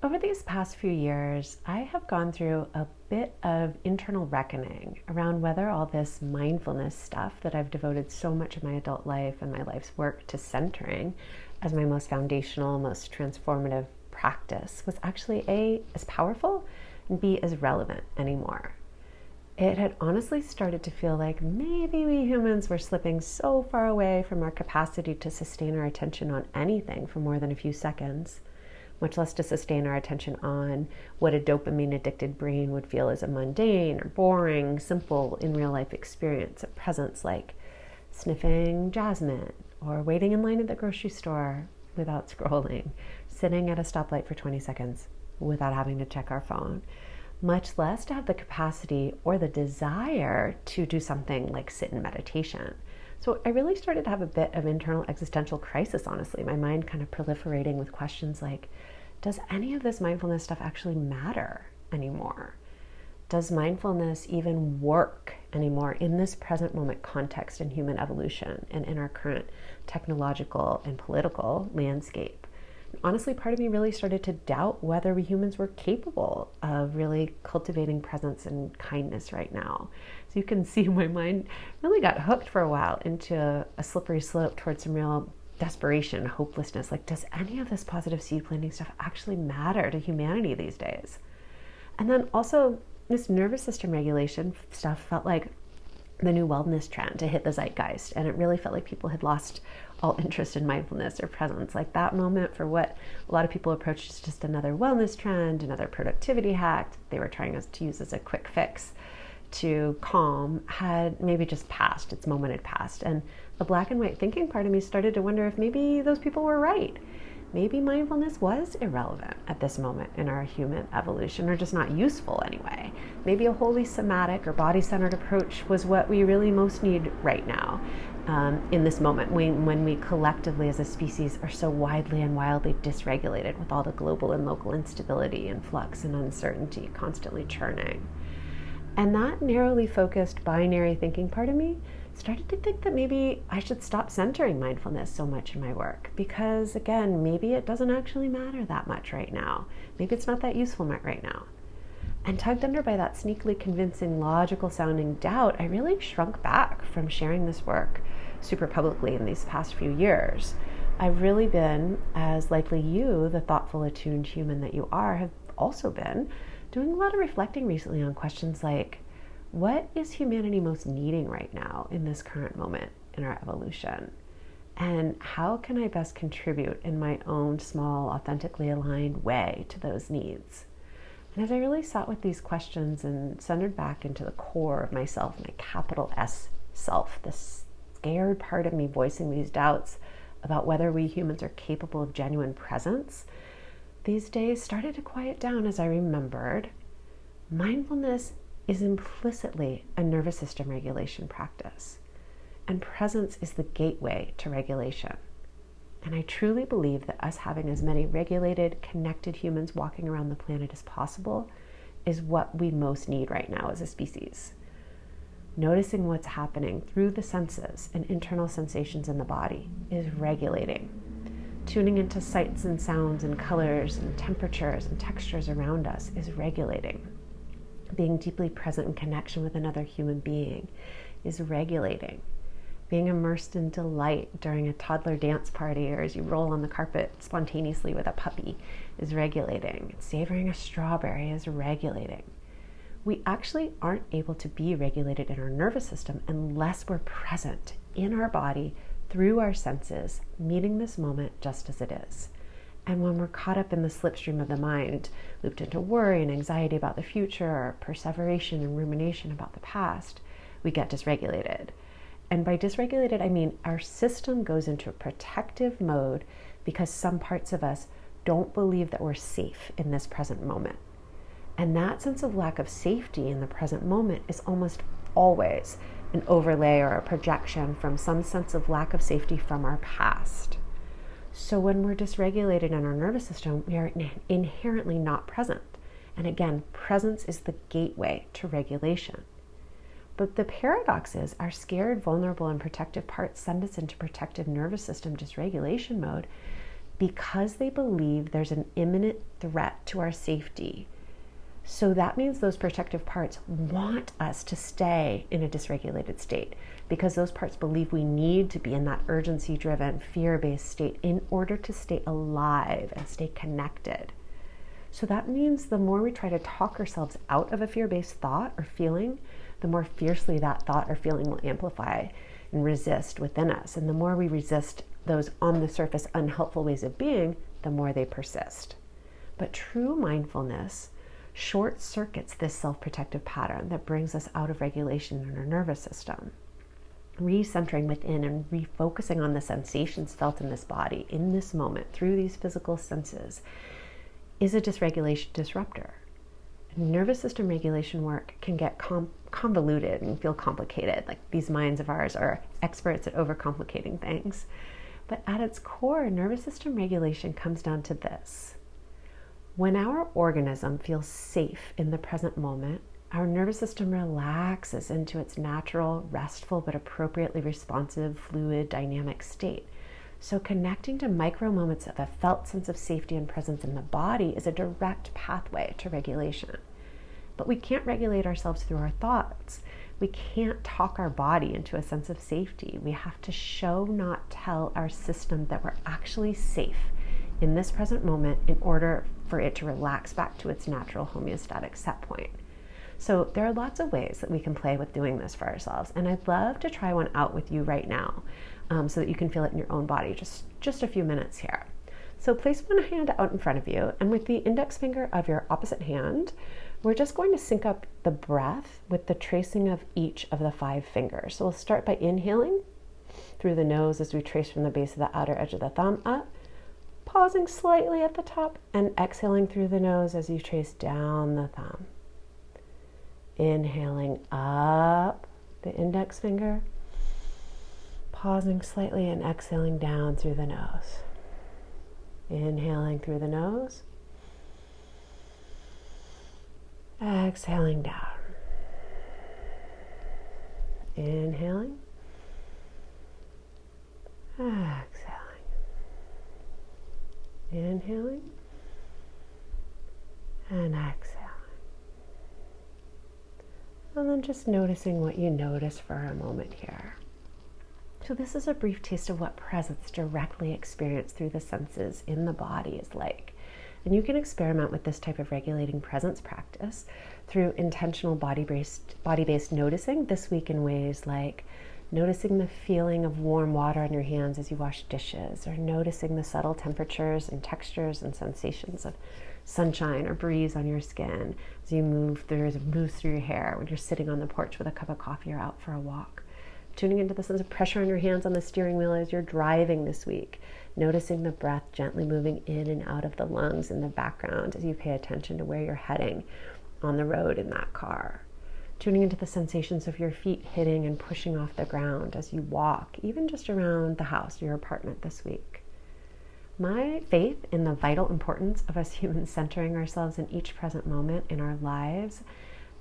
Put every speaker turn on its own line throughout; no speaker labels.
Over these past few years, I have gone through a bit of internal reckoning around whether all this mindfulness stuff that I've devoted so much of my adult life and my life's work to centering as my most foundational, most transformative practice was actually A, as powerful, and B, as relevant anymore. It had honestly started to feel like maybe we humans were slipping so far away from our capacity to sustain our attention on anything for more than a few seconds, much less to sustain our attention on what a dopamine addicted brain would feel as a mundane or boring, simple in real life experience at presence, like sniffing jasmine or waiting in line at the grocery store without scrolling, sitting at a stoplight for 20 seconds without having to check our phone, much less to have the capacity or the desire to do something like sit in meditation. So I really started to have a bit of internal existential crisis, honestly. My mind kind of proliferating with questions like, does any of this mindfulness stuff actually matter anymore? Does mindfulness even work anymore in this present moment context in human evolution and in our current technological and political landscape? Honestly, part of me really started to doubt whether we humans were capable of really cultivating presence and kindness right now. So you can see my mind really got hooked for a while into a slippery slope towards some real desperation, hopelessness. Like, does any of this positive seed planting stuff actually matter to humanity these days? And then also this nervous system regulation stuff felt like the new wellness trend to hit the zeitgeist. And it really felt like people had lost all interest in mindfulness or presence. Like that moment for what a lot of people approached as just another wellness trend, another productivity hack they were trying to use as a quick fix to calm had maybe just passed. Its moment had passed. And the black and white thinking part of me started to wonder if maybe those people were right. Maybe mindfulness was irrelevant at this moment in our human evolution, or just not useful anyway. Maybe a wholly somatic or body-centered approach was what we really most need right now in this moment when we collectively as a species are so widely and wildly dysregulated with all the global and local instability and flux and uncertainty constantly churning. And that narrowly focused binary thinking part of me started to think that maybe I should stop centering mindfulness so much in my work because, again, maybe it doesn't actually matter that much right now. Maybe it's not that useful right now. And tugged under by that sneakily convincing, logical sounding doubt, I really shrunk back from sharing this work super publicly in these past few years. I've really been, as likely you, the thoughtful, attuned human that you are, have also been doing a lot of reflecting recently on questions like, what is humanity most needing right now in this current moment in our evolution? And how can I best contribute in my own small, authentically aligned way to those needs? And as I really sat with these questions and centered back into the core of myself, my capital S self, this scared part of me voicing these doubts about whether we humans are capable of genuine presence, these days started to quiet down as I remembered mindfulness is implicitly a nervous system regulation practice, and presence is the gateway to regulation. And I truly believe that us having as many regulated, connected humans walking around the planet as possible is what we most need right now as a species. Noticing what's happening through the senses and internal sensations in the body is regulating. Tuning into sights and sounds and colors and temperatures and textures around us is regulating. Being deeply present in connection with another human being is regulating. Being immersed in delight during a toddler dance party or as you roll on the carpet spontaneously with a puppy is regulating. Savoring a strawberry is regulating. We actually aren't able to be regulated in our nervous system unless we're present in our body through our senses, meeting this moment just as it is. And when we're caught up in the slipstream of the mind, looped into worry and anxiety about the future, or perseveration and rumination about the past, we get dysregulated. And by dysregulated, I mean our system goes into a protective mode because some parts of us don't believe that we're safe in this present moment. And that sense of lack of safety in the present moment is almost always an overlay or a projection from some sense of lack of safety from our past. So when we're dysregulated in our nervous system, we are inherently not present. And again, presence is the gateway to regulation. But the paradox is our scared, vulnerable, and protective parts send us into protective nervous system dysregulation mode because they believe there's an imminent threat to our safety. So that means those protective parts want us to stay in a dysregulated state, because those parts believe we need to be in that urgency-driven, fear-based state in order to stay alive and stay connected. So that means the more we try to talk ourselves out of a fear-based thought or feeling, the more fiercely that thought or feeling will amplify and resist within us. And the more we resist those on the surface unhelpful ways of being, the more they persist. But true mindfulness short circuits this self-protective pattern that brings us out of regulation in our nervous system. Recentering within and refocusing on the sensations felt in this body, in this moment, through these physical senses, is a dysregulation disruptor. Nervous system regulation work can get convoluted and feel complicated, like these minds of ours are experts at overcomplicating things. But at its core, nervous system regulation comes down to this. When our organism feels safe in the present moment, our nervous system relaxes into its natural, restful, but appropriately responsive, fluid, dynamic state. So connecting to micro moments of a felt sense of safety and presence in the body is a direct pathway to regulation. But we can't regulate ourselves through our thoughts. We can't talk our body into a sense of safety. We have to show, not tell our system that we're actually safe in this present moment in order for it to relax back to its natural homeostatic set point. So there are lots of ways that we can play with doing this for ourselves. And I'd love to try one out with you right now so that you can feel it in your own body, just a few minutes here. So place one hand out in front of you, and with the index finger of your opposite hand, we're just going to sync up the breath with the tracing of each of the 5 fingers. So we'll start by inhaling through the nose as we trace from the base of the outer edge of the thumb up, pausing slightly at the top, and exhaling through the nose as you trace down the thumb. Inhaling up the index finger, pausing slightly and exhaling down through the nose. Inhaling through the nose, exhaling down. Inhaling, exhaling. Inhaling and exhaling. And then just noticing what you notice for a moment here. So this is a brief taste of what presence directly experienced through the senses in the body is like. And you can experiment with this type of regulating presence practice through intentional body-based noticing this week in ways like noticing the feeling of warm water on your hands as you wash dishes, or noticing the subtle temperatures and textures and sensations of sunshine or breeze on your skin as you move through your hair when you're sitting on the porch with a cup of coffee or out for a walk. Tuning into the sense of pressure on your hands on the steering wheel as you're driving this week. Noticing the breath gently moving in and out of the lungs in the background as you pay attention to where you're heading on the road in that car. Tuning into the sensations of your feet hitting and pushing off the ground as you walk, even just around the house, your apartment this week. My faith in the vital importance of us humans centering ourselves in each present moment in our lives,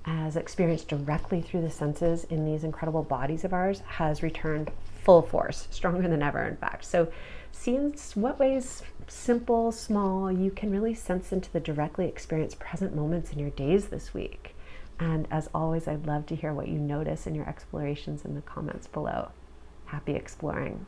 as experienced directly through the senses in these incredible bodies of ours, has returned full force, stronger than ever, in fact. So see in what ways, simple, small, you can really sense into the directly experienced present moments in your days this week. And as always, I'd love to hear what you notice in your explorations in the comments below. Happy exploring.